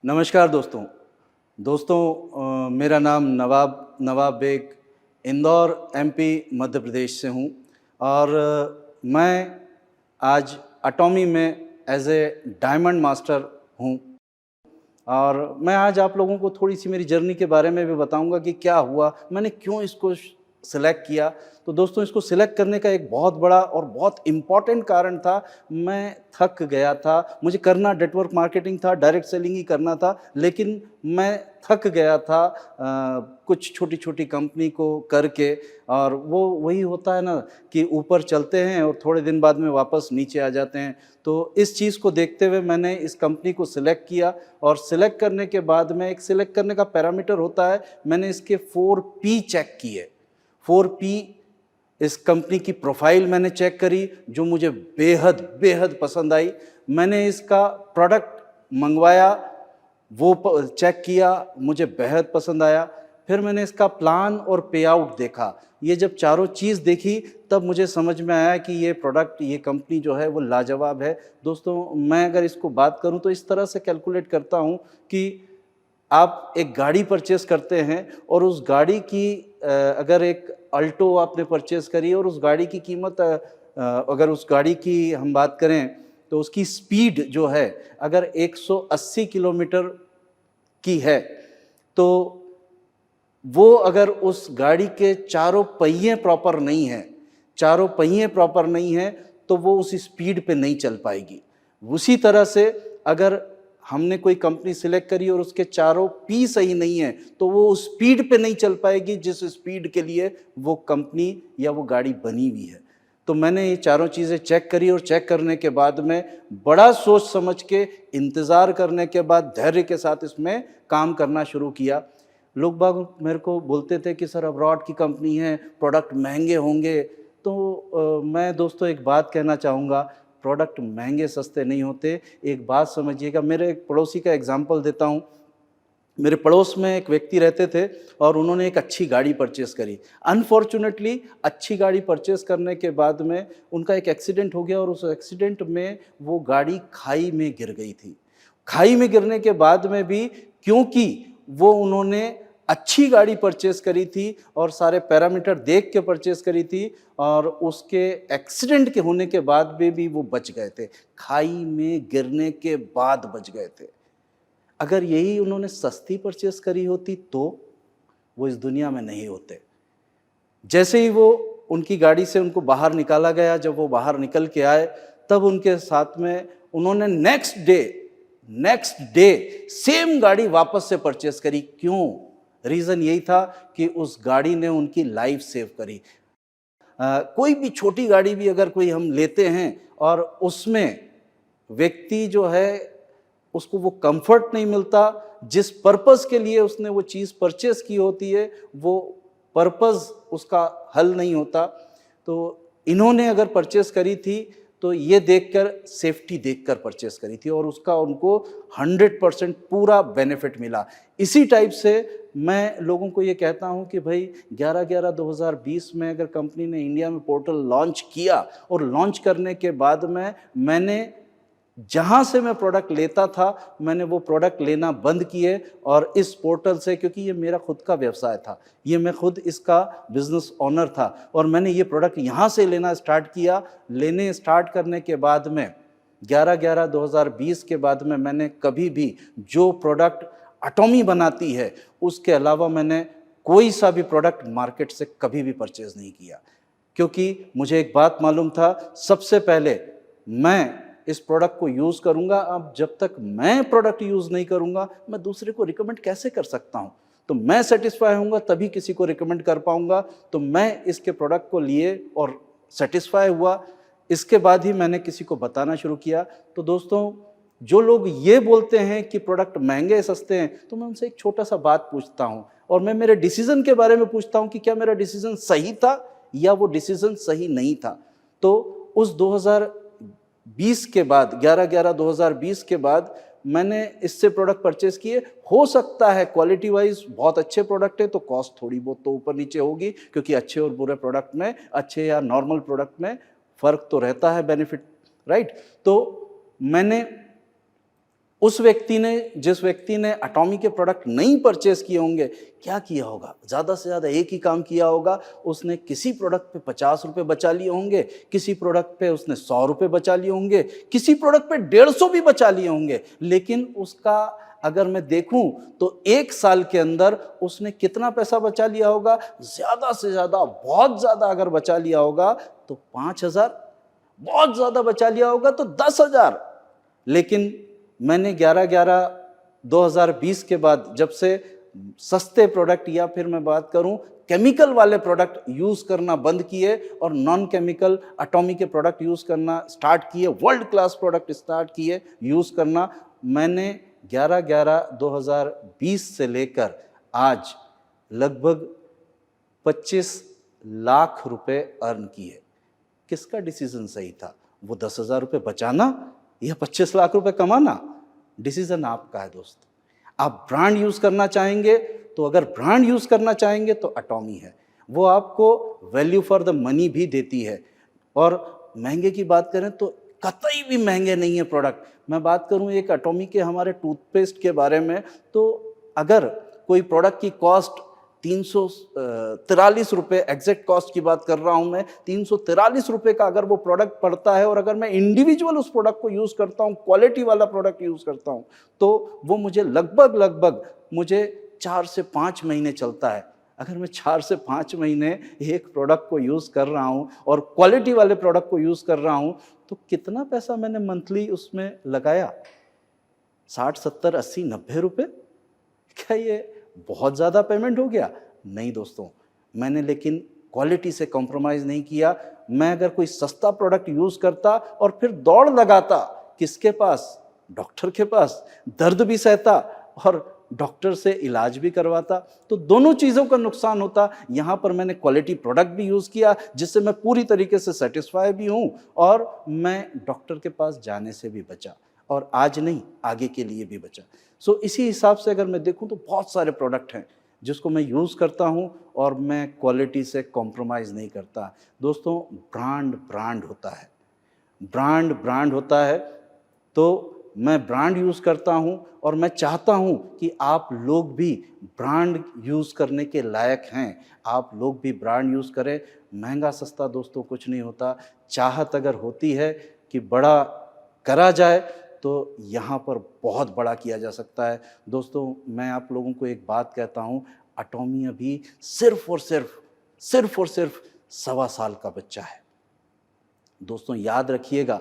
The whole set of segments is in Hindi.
नमस्कार दोस्तों। मेरा नाम नवाब बेग इंदौर एमपी मध्य प्रदेश से हूँ और मैं आज एटॉमी में एज ए डायमंड मास्टर हूँ और मैं आज आप लोगों को थोड़ी-सी मेरी जर्नी के बारे में भी बताऊँगा कि क्या हुआ, मैंने क्यों इसको सेलेक्ट किया। तो दोस्तों, इसको सेलेक्ट करने का एक बहुत बड़ा और बहुत इम्पोर्टेंट कारण था, मैं थक गया था। मुझे करना नेटवर्क मार्केटिंग था, डायरेक्ट सेलिंग ही करना था, लेकिन मैं थक गया था कुछ छोटी-छोटी कंपनी को करके। और वो वही होता है ना कि ऊपर चलते हैं और थोड़े दिन बाद में वापस नीचे आ जाते हैं। तो इस चीज़ को देखते हुए मैंने इस कंपनी को सिलेक्ट किया और सिलेक्ट करने के बाद में एक सिलेक्ट करने का पैरामीटर होता है, मैंने इसके 4 पी चेक किए। 4 पी, इस कंपनी की प्रोफाइल मैंने चेक करी जो मुझे बेहद पसंद आई। मैंने इसका प्रोडक्ट मंगवाया, वो चेक किया, मुझे बेहद पसंद आया। फिर मैंने इसका प्लान और पे आउट देखा। ये जब चारों चीज़ देखी तब मुझे समझ में आया कि ये प्रोडक्ट, ये कंपनी जो है वो लाजवाब है। दोस्तों, मैं अगर इसको बात करूं तो इस तरह से कैलकुलेट करता हूं कि आप एक गाड़ी परचेस करते हैं और उस गाड़ी की अगर एक अल्टो आपने परचेस करी और उस गाड़ी की कीमत अगर उस गाड़ी की हम बात करें तो उसकी स्पीड जो है अगर 180 किलोमीटर की है, तो वो अगर उस गाड़ी के चारों पहिए प्रॉपर नहीं हैं तो वो उस स्पीड पे नहीं चल पाएगी। उसी तरह से अगर हमने कोई कंपनी सिलेक्ट करी और उसके चारों पी सही नहीं है तो वो उस स्पीड पे नहीं चल पाएगी जिस स्पीड के लिए वो कंपनी या वो गाड़ी बनी हुई है। तो मैंने ये चारों चीज़ें चेक करी और चेक करने के बाद में बड़ा सोच समझ के, इंतज़ार करने के बाद धैर्य के साथ इसमें काम करना शुरू किया। लोग बाग मेरे को बोलते थे कि सर अब्रॉड की कंपनी है, प्रोडक्ट महंगे होंगे। तो मैं दोस्तों एक बात कहना चाहूँगा, प्रोडक्ट महंगे सस्ते नहीं होते। एक बात समझिएगा, मेरे एक पड़ोसी का एग्जांपल देता हूँ। मेरे पड़ोस में एक व्यक्ति रहते थे और उन्होंने एक अच्छी गाड़ी परचेज़ करी। अनफॉर्चुनेटली अच्छी गाड़ी परचेज़ करने के बाद में उनका एक एक्सीडेंट हो गया और उस एक्सीडेंट में वो गाड़ी खाई में गिर गई थी। खाई में गिरने के बाद में भी, क्योंकि वो उन्होंने अच्छी गाड़ी परचेज़ करी थी और सारे पैरामीटर देख के परचेज़ करी थी और उसके एक्सीडेंट के होने के बाद में भी वो बच गए थे। खाई में गिरने के बाद बच गए थे। अगर यही उन्होंने सस्ती परचेज़ करी होती तो वो इस दुनिया में नहीं होते। जैसे ही वो उनकी गाड़ी से उनको बाहर निकाला गया, जब वो बाहर निकल के आए तब उनके साथ में उन्होंने नेक्स्ट डे सेम गाड़ी वापस से परचेज़ करी। क्यों? रीज़न यही था कि उस गाड़ी ने उनकी लाइफ सेव करी। कोई भी छोटी गाड़ी भी अगर कोई हम लेते हैं और उसमें व्यक्ति जो है उसको वो कंफर्ट नहीं मिलता, जिस पर्पस के लिए उसने वो चीज़ परचेस की होती है वो पर्पस उसका हल नहीं होता। तो इन्होंने अगर परचेस करी थी तो ये देखकर, सेफ्टी देखकर परचेस करी थी और उसका उनको 100% पूरा बेनिफिट मिला। इसी टाइप से मैं लोगों को ये कहता हूँ कि भाई 11/11/2020 में अगर कंपनी ने इंडिया में पोर्टल लॉन्च किया और लॉन्च करने के बाद में मैंने जहाँ से मैं प्रोडक्ट लेता था, मैंने वो प्रोडक्ट लेना बंद किए और इस पोर्टल से, क्योंकि ये मेरा खुद का व्यवसाय था, ये मैं खुद इसका बिजनेस ओनर था और मैंने ये प्रोडक्ट यहाँ से लेना स्टार्ट किया। लेने स्टार्ट करने के बाद में 11/11/2020 के बाद में मैंने कभी भी जो प्रोडक्ट एटॉमी बनाती है उसके अलावा मैंने कोई सा भी प्रोडक्ट मार्केट से कभी भी परचेज नहीं किया, क्योंकि मुझे एक बात मालूम था, सबसे पहले मैं इस प्रोडक्ट को यूज़ करूंगा। अब जब तक मैं प्रोडक्ट यूज़ नहीं करूंगा मैं दूसरे को रिकमेंड कैसे कर सकता हूं? तो मैं सेटिस्फाई होऊंगा तभी किसी को रिकमेंड कर पाऊंगा। तो मैं इसके प्रोडक्ट को लिए और सेटिस्फाई हुआ, इसके बाद ही मैंने किसी को बताना शुरू किया। तो दोस्तों, जो लोग ये बोलते हैं कि प्रोडक्ट महंगे सस्ते हैं, तो मैं उनसे एक छोटा सा बात पूछता हूँ और मैं मेरे डिसीजन के बारे में पूछता हूँ कि क्या मेरा डिसीजन सही था या वो डिसीजन सही नहीं था। तो उस 2020 के बाद, 11/11/2020 के बाद मैंने इससे प्रोडक्ट परचेज किए। हो सकता है क्वालिटी वाइज बहुत अच्छे प्रोडक्ट है तो कॉस्ट थोड़ी बहुत तो ऊपर नीचे होगी, क्योंकि अच्छे और बुरे प्रोडक्ट में, अच्छे या नॉर्मल प्रोडक्ट में, फ़र्क तो रहता है, बेनिफिट, राइट। तो मैंने 11/11/2020 के बाद 11/11/2021 के बाद मैंने इससे प्रोडक्ट परचेज किए। हो सकता है क्वालिटी वाइज बहुत अच्छे प्रोडक्ट है तो कॉस्ट थोड़ी बहुत तो ऊपर नीचे होगी, क्योंकि अच्छे और बुरे प्रोडक्ट में, अच्छे या नॉर्मल प्रोडक्ट में फ़र्क तो रहता है, बेनिफिट, राइट। तो मैंने जिस व्यक्ति ने एटॉमी के प्रोडक्ट नहीं परचेस किए होंगे, क्या किया होगा? ज़्यादा से ज़्यादा एक ही काम किया होगा, उसने किसी प्रोडक्ट पे 50 रुपये बचा लिए होंगे, किसी प्रोडक्ट पे उसने 100 रुपये बचा लिए होंगे, किसी प्रोडक्ट पे 150 भी बचा लिए होंगे। लेकिन उसका अगर मैं देखूं तो 1 साल के अंदर उसने कितना पैसा बचा लिया होगा? ज़्यादा से ज़्यादा, बहुत ज़्यादा अगर बचा लिया होगा तो 5,000, बहुत ज़्यादा बचा लिया होगा तो 10,000। लेकिन मैंने 11/11/2020 के बाद जब से सस्ते प्रोडक्ट या फिर मैं बात करूं केमिकल वाले प्रोडक्ट यूज़ करना बंद किए और नॉन केमिकल एटॉमी के प्रोडक्ट यूज़ करना स्टार्ट किए, वर्ल्ड क्लास प्रोडक्ट स्टार्ट किए यूज़ करना, मैंने 11/11/2020 से लेकर आज लगभग 25 लाख रुपए अर्न किए। किसका डिसीजन सही था? वो 10,000 रुपये बचाना या 25 लाख रुपए कमाना? डिसीजन आपका है दोस्तों। आप ब्रांड यूज़ करना चाहेंगे तो अगर ब्रांड यूज़ करना चाहेंगे तो एटॉमी है, वो आपको वैल्यू फॉर द मनी भी देती है। और महंगे की बात करें तो कतई भी महंगे नहीं है प्रोडक्ट। मैं बात करूं एक एटॉमी के हमारे टूथपेस्ट के बारे में, तो अगर कोई प्रोडक्ट की कॉस्ट 343 रुपये, एग्जैक्ट कॉस्ट की बात कर रहा हूं मैं, 343 रुपये का अगर वो प्रोडक्ट पड़ता है और अगर मैं इंडिविजुअल उस प्रोडक्ट को यूज़ करता हूं, क्वालिटी वाला प्रोडक्ट यूज़ करता हूं, तो वो मुझे लगभग मुझे 4 से 5 महीने चलता है। अगर मैं 4 से 5 महीने एक प्रोडक्ट को यूज़ कर रहा हूं और क्वालिटी वाले प्रोडक्ट को यूज़ कर रहा हूं, तो कितना पैसा मैंने मंथली उसमें लगाया? 60, 70, 80, 90 रुपये? क्या ये बहुत ज़्यादा पेमेंट हो गया? नहीं दोस्तों, मैंने लेकिन क्वालिटी से कॉम्प्रोमाइज़ नहीं किया। मैं अगर कोई सस्ता प्रोडक्ट यूज़ करता और फिर दौड़ लगाता किसके पास? डॉक्टर के पास, दर्द भी सहता और डॉक्टर से इलाज भी करवाता, तो दोनों चीज़ों का नुकसान होता। यहाँ पर मैंने क्वालिटी प्रोडक्ट भी यूज़ किया जिससे मैं पूरी तरीके से सेटिस्फाई भी हूँ और मैं डॉक्टर के पास जाने से भी बचा और आज नहीं, आगे के लिए भी बचा। सो इसी हिसाब से अगर मैं देखूं तो बहुत सारे प्रोडक्ट हैं जिसको मैं यूज़ करता हूं और मैं क्वालिटी से कॉम्प्रोमाइज़ नहीं करता। दोस्तों, ब्रांड होता है, ब्रांड होता है, तो मैं ब्रांड यूज़ करता हूं और मैं चाहता हूं कि आप लोग भी ब्रांड यूज़ करने के लायक हैं। आप लोग भी ब्रांड यूज़ करें। महंगा सस्ता दोस्तों कुछ नहीं होता। चाहत अगर होती है कि बड़ा करा जाए तो यहाँ पर बहुत बड़ा किया जा सकता है। दोस्तों, मैं आप लोगों को एक बात कहता हूँ, एटॉमी अभी सिर्फ और सिर्फ 1.25 साल का बच्चा है। दोस्तों याद रखिएगा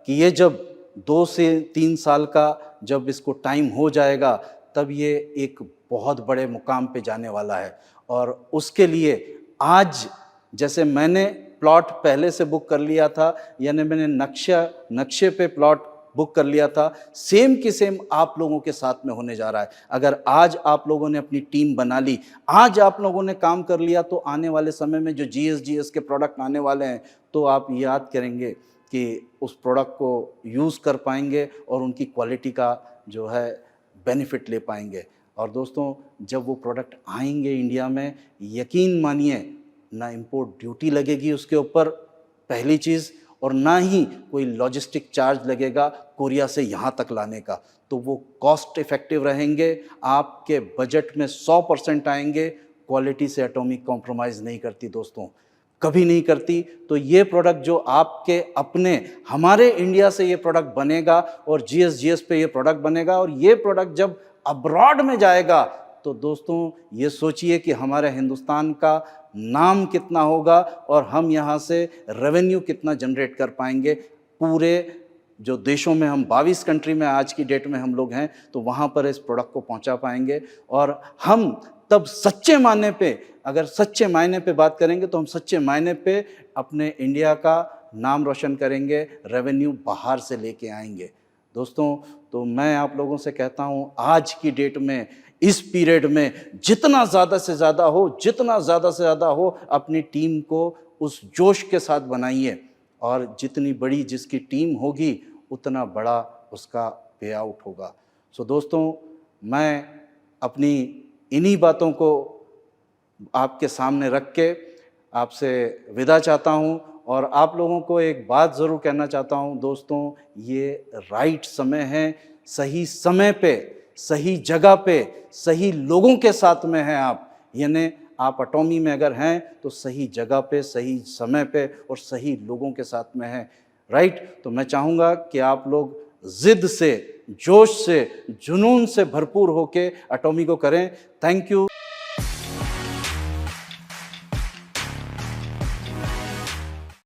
कि ये जब 2 से 3 साल का जब इसको टाइम हो जाएगा, तब ये एक बहुत बड़े मुकाम पे जाने वाला है। और उसके लिए आज जैसे मैंने प्लॉट पहले से बुक कर लिया था, यानी मैंने नक्शे पे प्लॉट बुक कर लिया था, सेम की सेम आप लोगों के साथ में होने जा रहा है। अगर आज आप लोगों ने अपनी टीम बना ली, आज आप लोगों ने काम कर लिया, तो आने वाले समय में जो जीएस के प्रोडक्ट आने वाले हैं, तो आप याद करेंगे कि उस प्रोडक्ट को यूज़ कर पाएंगे और उनकी क्वालिटी का जो है बेनिफिट ले पाएंगे। और दोस्तों, जब वो प्रोडक्ट आएंगे इंडिया में, यकीन मानिए ना इंपोर्ट ड्यूटी लगेगी उसके ऊपर, पहली चीज़, और ना ही कोई लॉजिस्टिक चार्ज लगेगा कोरिया से यहाँ तक लाने का। तो वो कॉस्ट इफ़ेक्टिव रहेंगे, आपके बजट में 100% आएंगे। क्वालिटी से एटॉमिक कॉम्प्रोमाइज़ नहीं करती दोस्तों, कभी नहीं करती। तो ये प्रोडक्ट जो आपके अपने हमारे इंडिया से ये प्रोडक्ट बनेगा और जीएस पे ये प्रोडक्ट बनेगा, और ये प्रोडक्ट जब अब्रॉड में जाएगा तो दोस्तों ये सोचिए कि हमारे हिंदुस्तान का नाम कितना होगा और हम यहाँ से रेवेन्यू कितना जनरेट कर पाएंगे। पूरे जो देशों में हम 22 कंट्री में आज की डेट में हम लोग हैं, तो वहाँ पर इस प्रोडक्ट को पहुँचा पाएंगे। और हम तब सच्चे मायने पे, अगर सच्चे मायने पे बात करेंगे, तो हम सच्चे मायने पे अपने इंडिया का नाम रोशन करेंगे, रेवेन्यू बाहर से लेके आएंगे। दोस्तों, तो मैं आप लोगों से कहता हूँ, आज की डेट में, इस पीरियड में जितना ज़्यादा से ज़्यादा हो अपनी टीम को उस जोश के साथ बनाइए, और जितनी बड़ी जिसकी टीम होगी उतना बड़ा उसका पे आउट होगा। सो दोस्तों, मैं अपनी इन्हीं बातों को आपके सामने रख के आपसे विदा चाहता हूँ और आप लोगों को एक बात ज़रूर कहना चाहता हूँ दोस्तों, ये राइट समय है, सही समय पे, सही जगह पे, सही लोगों के साथ में हैं आप। यानी आप एटॉमी में अगर हैं तो सही जगह पे, सही समय पे और सही लोगों के साथ में हैं, राइट। तो मैं चाहूँगा कि आप लोग ज़िद से, जोश से, जुनून से भरपूर होके एटॉमी को करें। Thank you.